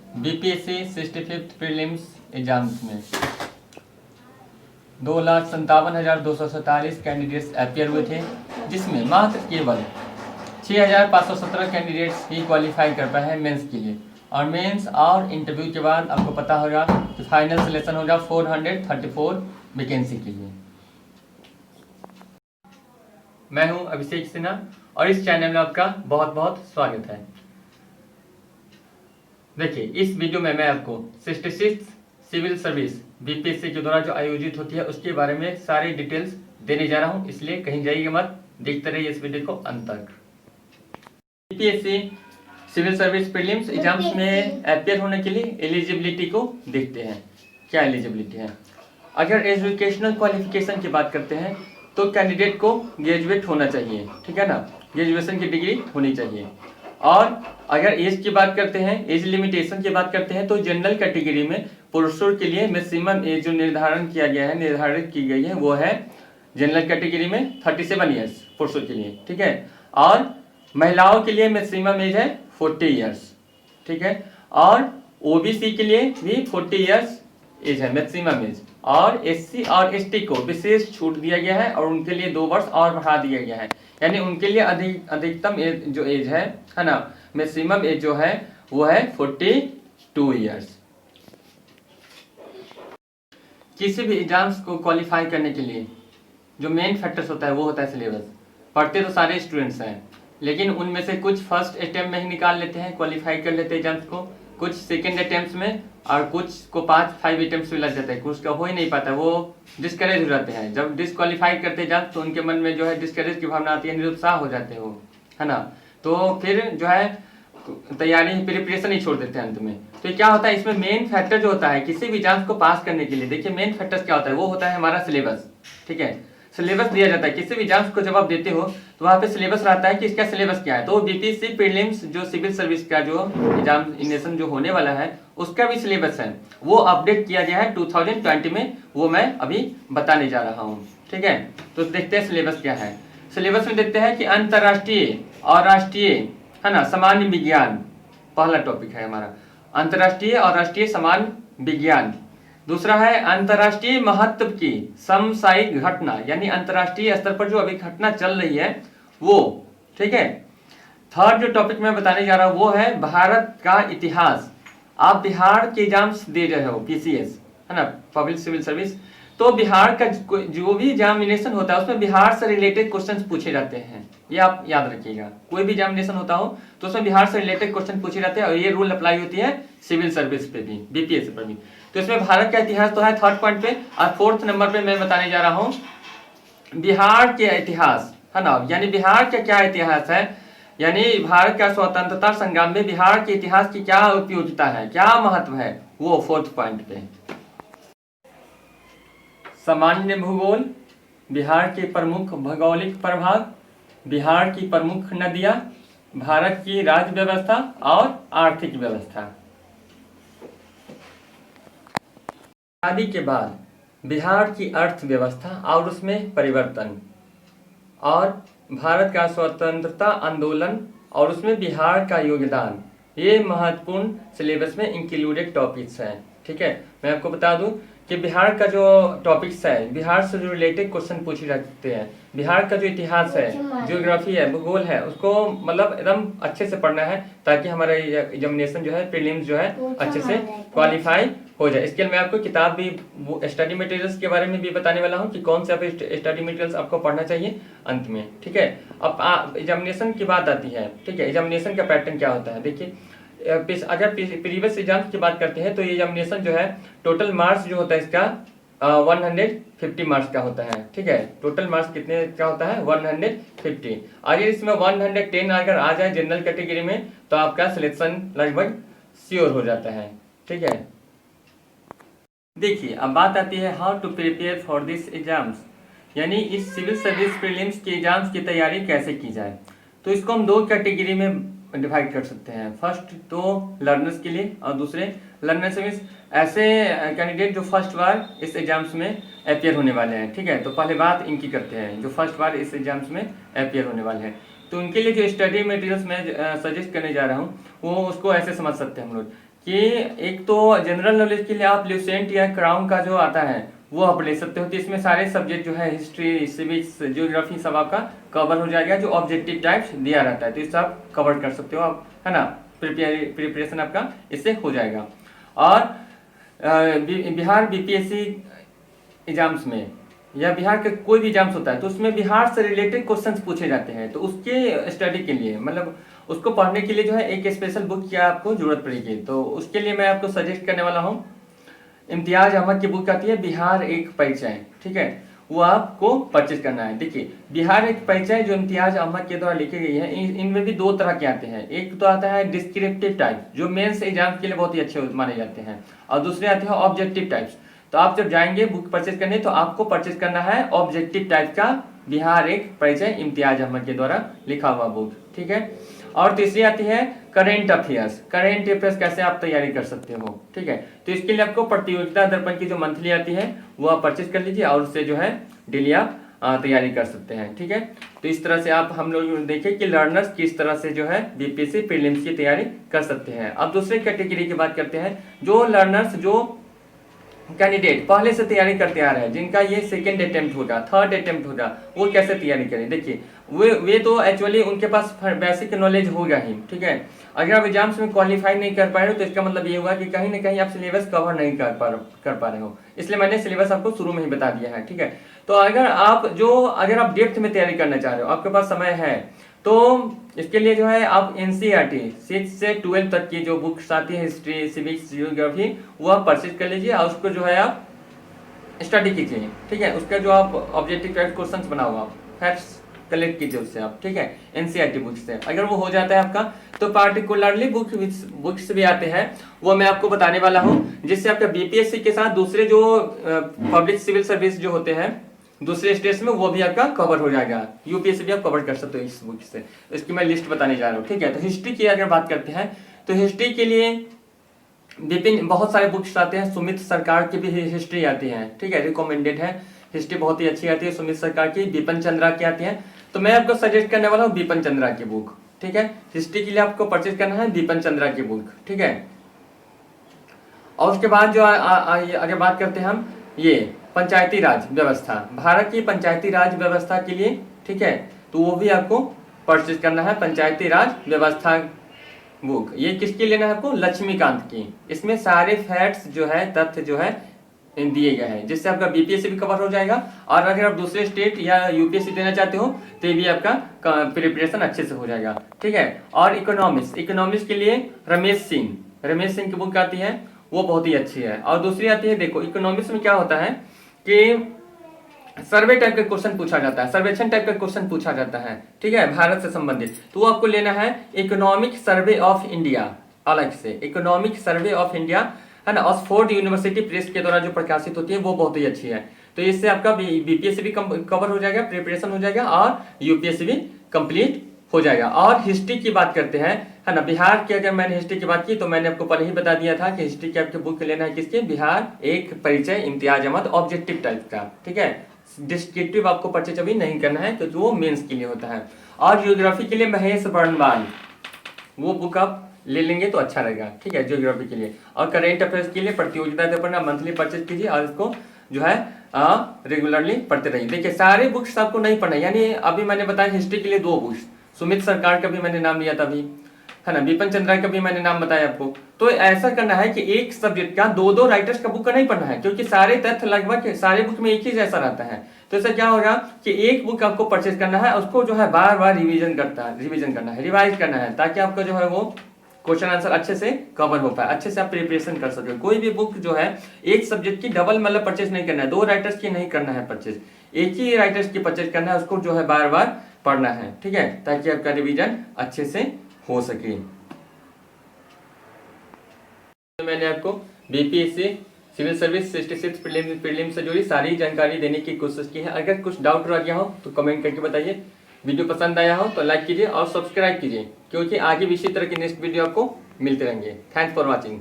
BPSC 65th prelims exams में 2,57,247 candidates appear हुए थे, जिसमें मात्र केवल 6,517 कैंडिडेट्स ही क्वालिफाई कर पाए हैं मेंस के लिए। और मेंस और इंटरव्यू के बाद आपको पता होगा कि फाइनल सिलेक्शन होगा 434 वैकेंसी के लिए। मैं हूं अभिषेक सिन्हा और इस चैनल में आपका बहुत बहुत स्वागत है। देखिए, इस वीडियो में मैं आपको 66 सिविल सर्विस बीपीएससी के द्वारा जो आयोजित होती है उसके बारे में सारी डिटेल्स देने जा रहा हूं, इसलिए कहीं जाइएगा मत, देखते रहिए इस वीडियो को अंत तक। BPSC civil service prelims exams में अपियर होने के लिए एलिजिबिलिटी को देखते हैं। क्या एलिजिबिलिटी है? अगर एजुकेशनल क्वालिफिकेशन की बात करते हैं तो कैंडिडेट को ग्रेजुएट होना चाहिए, ठीक है ना, ग्रेजुएशन की डिग्री होनी चाहिए। और अगर एज की बात करते हैं, एज लिमिटेशन की बात करते हैं, तो जनरल कैटेगरी में पुरुषों के लिए मैक्सिमम एज जो निर्धारित की गई है वो है जनरल कैटेगरी में 37 ईयर्स पुरुषों के लिए, ठीक है। और महिलाओं के लिए मैक्सिमम एज है 40 ईयर्स, ठीक है। और ओबीसी के लिए भी 40 ईयर्स एज है मैक्सिमम एज। और एससी और एसटी को विशेष छूट दिया गया है और उनके लिए 2 वर्ष और बढ़ा दिया गया है, यानी उनके लिए अधिकतम एज जो एज है ना, मैक्सिमम एज जो है वो है 42 ईयर्स। किसी भी एग्जाम्स को क्वालिफाई करने के लिए जो मेन फैक्टर्स होता है वो होता है सिलेबस। पढ़ते तो सारे स्टूडेंट्स हैं, लेकिन उनमें से कुछ फर्स्ट अटेम्प्ट में ही निकाल लेते हैं, क्वालिफाई कर लेते हैं एग्जाम्स को, कुछ सेकेंड अटेम्प्ट में, और कुछ को 5 अटेम्प्ट में लग जाता है, कुछ का हो ही नहीं पाता, वो डिस्करेज हो जाते हैं। जब डिसक्वालीफाई करते हैं एग्जाम्स तो उनके मन में जो है डिस्करेज की भावना आती है, निरुत्साह हो जाते हैं वो, है ना। तो फिर जो है तैयारी प्रिपरेशन ही छोड़ देते हैं अंत में। तो क्या होता है इसमें मेन फैक्टर जो होता है किसी भी एग्जाम्स को पास करने के लिए, देखिए मेन फैक्टर क्या होता है, वो होता है हमारा सिलेबस, ठीक है। सिलेबस दिया जाता है किसी भी एग्जाम्स को, जब आप देते हो तो वहाँ पे सिलेबस रहता है कि इसका सिलेबस क्या है। तो बीपीएससी प्रीलिम्स जो सिविल सर्विस का जो एग्जामिनेशन जो होने वाला है उसका भी सिलेबस है, वो अपडेट किया गया है 2020 में, वो मैं अभी बताने जा रहा हूँ, ठीक है। तो देखते हैं सिलेबस क्या है। सिलेबस में देखते हैं कि अंतर्राष्ट्रीय और राष्ट्रीय, है ना, सामान्य विज्ञान पहला टॉपिक है हमारा, अंतर्राष्ट्रीय और राष्ट्रीय सामान्य विज्ञान। दूसरा है अंतर्राष्ट्रीय महत्व की समसामयिक घटना, यानी अंतर्राष्ट्रीय स्तर पर जो अभी घटना चल रही है वो, ठीक है। थर्ड जो टॉपिक मैं बताने जा रहा हूं वो है भारत का इतिहास। आप बिहार के एग्जाम्स दे रहे हो, पीसीएस, है ना, पब्लिक सिविल सर्विस, तो बिहार का जो भी एग्जामिनेशन होता है उसमें बिहार से रिलेटेड क्वेश्चन पूछे जाते हैं, ये आप याद रखिएगा। कोई भी एग्जामिनेशन होता हो तो उसमें बिहार से रिलेटेड क्वेश्चन पूछे जाते हैं, और ये रूल अप्लाई होती है सिविल सर्विस पे भी, बीपीएससी पर भी। तो इसमें भारत का इतिहास तो है थर्ड पॉइंट पे, और फोर्थ नंबर पे मैं बताने जा रहा हूँ बिहार के इतिहास, है ना, यानी बिहार का क्या इतिहास है, यानी भारत का स्वतंत्रता संग्राम में बिहार के इतिहास की क्या उपयोगिता है, क्या महत्व है, वो फोर्थ पॉइंट पे। सामान्य भूगोल, बिहार के प्रमुख भौगोलिक प्रभाग, बिहार की प्रमुख नदियां, भारत की राज्य व्यवस्था और आर्थिक व्यवस्था। आदि के बाद बिहार की अर्थव्यवस्था और उसमें परिवर्तन, और भारत का स्वतंत्रता आंदोलन और उसमें बिहार का योगदान, ये महत्वपूर्ण सिलेबस में इंक्लूडेड टॉपिक्स हैं, ठीक है। मैं आपको बता दूं कि बिहार का जो टॉपिक्स है, बिहार से जो रिलेटेड क्वेश्चन पूछे जाते हैं, बिहार का जो इतिहास है, ज्योग्राफी है, भूगोल है, उसको मतलब एकदम अच्छे से पढ़ना है ताकि हमारा एग्जामिनेशन जो है, प्रीलिम्स जो है अच्छे से क्वालिफाई हो जाए। इसके लिए मैं आपको किताब भी, स्टडी मटेरियल्स के बारे में भी बताने वाला हूँ कि कौन से स्टडी मटेरियल्स आपको पढ़ना चाहिए अंत में, ठीक है। अब एग्जामिनेशन की बात आती है, ठीक है, एग्जामिनेशन का पैटर्न क्या होता है। देखिए, अगर प्रीवियस एग्जाम्स की बात करते हैं तो ये एग्जामिनेशन जो है टोटल मार्क्स जो होता है इसका 150 मार्क्स का होता है, ठीक है। टोटल मार्क्स कितने का होता है? 150। अगर इसमें 110 अगर आ जाए जनरल कैटेगरी में तो आपका सिलेक्शन लगभग श्योर हो जाता है, ठीक है। देखिए, अब बात आती है how to prepare for this exams, यानी इस सिविल सर्विस प्रीलिम्स के एग्जाम्स की तैयारी कैसे की जाए। तो इसको हम 2 कैटेगरी में डिवाइड कर सकते हैं। फर्स्ट तो लर्नर्स के लिए, और दूसरे लर्नर्स मीन्स ऐसे कैंडिडेट जो फर्स्ट बार इस एग्जाम्स में अपियर होने वाले हैं, ठीक है। तो पहले बात इनकी करते हैं जो फर्स्ट बार इस एग्जाम्स में अपियर होने वाले हैं। तो उनके लिए जो स्टडी मटेरियल्स मैं सजेस्ट करने जा रहा हूँ वो उसको ऐसे समझ सकते हैं हम लोग कि एक तो जनरल नॉलेज के लिए आप ल्यूसेंट या क्राउन का जो आता है वो आप ले सकते हो। तो इसमें सारे सब्जेक्ट जो है हिस्ट्री, सिविक्स, जियोग्राफी सब आपका कवर हो जाएगा, जो ऑब्जेक्टिव टाइप्स दिया रहता है, तो इससे आप कवर कर सकते हो आप, है ना। प्रिपरेशन आपका इससे हो जाएगा। और बिहार बीपीएससी एग्जाम्स में या बिहार के कोई भी एग्जाम्स होता है तो उसमें बिहार से रिलेटेड क्वेश्चंस पूछे जाते हैं। तो उसके स्टडी के लिए, मतलब उसको पढ़ने के लिए जो है एक स्पेशल बुक की आपको जरूरत पड़ेगी। तो उसके लिए मैं आपको सजेस्ट करने वाला हूँ, इम्तियाज अहमद की बुक आती है बिहार एक परिचय, ठीक है, वो आपको परचेज करना है। देखिए बिहार एक परिचय जो इम्तियाज अहमद के द्वारा लिखी गई है, इनमें भी दो तरह के आते हैं। एक तो आता है डिस्क्रिप्टिव टाइप जो मेंस एग्जाम के लिए बहुत ही अच्छे माने जाते हैं, और दूसरे आते हैं ऑब्जेक्टिव टाइप्स। तो आप जब जाएंगे बुक परचेज करने तो आपको परचेज करना है ऑब्जेक्टिव टाइप का बिहार एक परिचय इम्तियाज अहमद के द्वारा लिखा हुआ बुक, ठीक है। और तीसरी आती है करेंट अफेयर्स। करेंट अफेयर्स कैसे आप तैयारी कर सकते हो, ठीक है। तो इसके लिए आपको प्रतियोगिता दर्पण की जो मंथली आती है वो आप परचेज कर लीजिए और उससे जो है डेली आप तैयारी कर सकते हैं, ठीक है। तो इस तरह से आप हम लोग देखें कि लर्नर्स किस तरह से जो है बीपीएससी प्रीलिम्स की तैयारी कर सकते हैं। अब दूसरे कैटेगरी की बात करते हैं, जो लर्नर्स जो कैंडिडेट पहले से तैयारी करते आ रहे हैं, जिनका ये सेकंड अटेम्प्ट होगा, थर्ड अटेम्प्ट होगा, वो कैसे तैयारी करें। देखिए वे तो एक्चुअली उनके पास बेसिक नॉलेज होगा ही, ठीक है। अगर आप एग्जाम्स में क्वालिफाई नहीं कर पा रहे हो तो इसका मतलब ये हुआ कि कहीं ना कहीं आप सिलेबस कवर नहीं कर पा रहे हो, इसलिए मैंने सिलेबस आपको शुरू में ही बता दिया है, ठीक है। तो अगर आप डेप्थ में तैयारी करना चाह रहे हो, आपके पास समय है, तो इसके लिए जो है आप एनसीईआरटी 6 से 12 तक की जो बुक्स आती है हिस्ट्री, सिविक्स, जियोग्राफी, वो आप परचेज कर लीजिए और उसको जो है आप स्टडी कीजिए, ठीक है। उसका जो आप ऑब्जेक्टिव टाइप क्वेश्चंस बनाओ, आप फैक्ट्स कलेक्ट कीजिए उससे आप, ठीक है, एनसीईआरटी बुक से। अगर वो हो जाता है आपका तो पार्टिकुलरली बुक्स भी आते हैं, वो मैं आपको बताने वाला हूँ, जिससे आपका बीपीएससी के साथ दूसरे जो पब्लिक सिविल सर्विस जो होते हैं दूसरे स्टेट्स में वो भी आपका कवर हो जाएगा। यूपीएससी भी आप कवर कर सकते हो इस बुक से, इसकी मैं लिस्ट बताने जा रहा हूँ, ठीक है। तो हिस्ट्री की अगर बात करते हैं तो हिस्ट्री के लिए विभिन्न बहुत सारे बुक्स आते हैं। सुमित सरकार की भी हिस्ट्री आती है, ठीक है, रिकमेंडेड है, हिस्ट्री बहुत ही अच्छी आती है सुमित सरकार की। बिपिन चंद्रा की आती है, तो मैं आपको सजेस्ट करने वाला हूँ बिपिन चंद्रा की बुक, ठीक है। हिस्ट्री के लिए आपको परचेज करना है बिपिन चंद्रा की बुक, ठीक है। और उसके बाद जो अगर बात करते हैं हम ये पंचायती राज व्यवस्था, भारत की पंचायती राज व्यवस्था के लिए, ठीक है, तो वो भी आपको परचेज करना है पंचायती राज व्यवस्था बुक। ये किसकी लेना है आपको, लक्ष्मीकांत की। इसमें सारे फैक्ट्स जो है, तथ्य जो है दिए गए हैं, जिससे आपका बीपीएससी भी कवर हो जाएगा। और अगर आप दूसरे स्टेट या यूपीएससी देना चाहते हो तो ये भी आपका प्रिपरेशन अच्छे से हो जाएगा, ठीक है। और इकोनॉमिक्स के लिए रमेश सिंह की बुक आती है, वो बहुत ही अच्छी है। और दूसरी आती है, देखो इकोनॉमिक्स में क्या होता है कि सर्वे टाइप का क्वेश्चन पूछा जाता है, सर्वेक्षण टाइप का क्वेश्चन पूछा जाता है, ठीक है, भारत से संबंधित। तो वो आपको लेना है इकोनॉमिक सर्वे ऑफ इंडिया, अलग से इकोनॉमिक सर्वे ऑफ इंडिया, है ना, ऑक्सफोर्ड यूनिवर्सिटी प्रेस के द्वारा जो प्रकाशित होती है वो बहुत ही अच्छी है। तो इससे आपका बीपीएससी भी कवर हो जाएगा, प्रिपरेशन हो जाएगा और यूपीएससी भी कंप्लीट हो जाएगा। और हिस्ट्री की बात करते हैं, है ना, बिहार की अगर मैंने हिस्ट्री की बात की तो मैंने आपको पहले ही बता दिया था कि हिस्ट्री की आपके बुक लेना है किसके, बिहार एक परिचय इम्तियाज अहमद, ऑब्जेक्टिव टाइप का, ठीक है। डिस्क्रिप्टिव आपको परचेज अभी नहीं करना है क्योंकि वो मेंस के लिए होता है। और जियोग्राफी के लिए महेश बर्नवाल, वो बुक आप ले लेंगे तो अच्छा रहेगा, ठीक है, जियोग्राफी के लिए। और करेंट अफेयर्स के लिए प्रतियोगिता दर्पण मंथली परचेज कीजिए और इसको जो है रेगुलरली पढ़ते रहिए। देखिए सारे बुक्स आपको नहीं पढ़ना, यानी अभी मैंने बताया हिस्ट्री के लिए 2 बुक्स, सुमित सरकार का भी मैंने नाम लिया था अभी, है ना, बिपिन चंद्रा का भी मैंने नाम बताया आपको। तो ऐसा करना है कि एक सब्जेक्ट का 2-2 राइटर्स का बुक का नहीं पढ़ना है, क्योंकि सारे तथ्य लगभग सारे बुक में एक ही जैसा रहता है। तो ऐसा क्या होगा कि एक बुक आपको परचेज करना है, उसको जो है बार बार रिवीजन करना है, रिवाइज करना है, ताकि आपका जो है वो क्वेश्चन आंसर अच्छे से कवर हो पाए, अच्छे से आप प्रिपरेशन कर सके। कोई भी बुक जो है एक सब्जेक्ट की डबल मतलब परचेज नहीं करना है, 2 राइटर्स की नहीं करना है परचेज, एक ही राइटर्स की परचेज करना है, उसको जो है बार बार पढ़ना है, ठीक है, ताकि आपका रिवीजन अच्छे से हो सके। मैंने आपको बीपीएससी सिविल सर्विस 66 प्रीलिम्स से जुड़ी सारी जानकारी देने की कोशिश की है। अगर कुछ डाउट रह गया हो तो कमेंट करके बताइए। वीडियो पसंद आया हो तो लाइक कीजिए और सब्सक्राइब कीजिए, क्योंकि आगे भी इसी तरह की नेक्स्ट वीडियो आपको मिलते रहेंगे। Thanks for watching.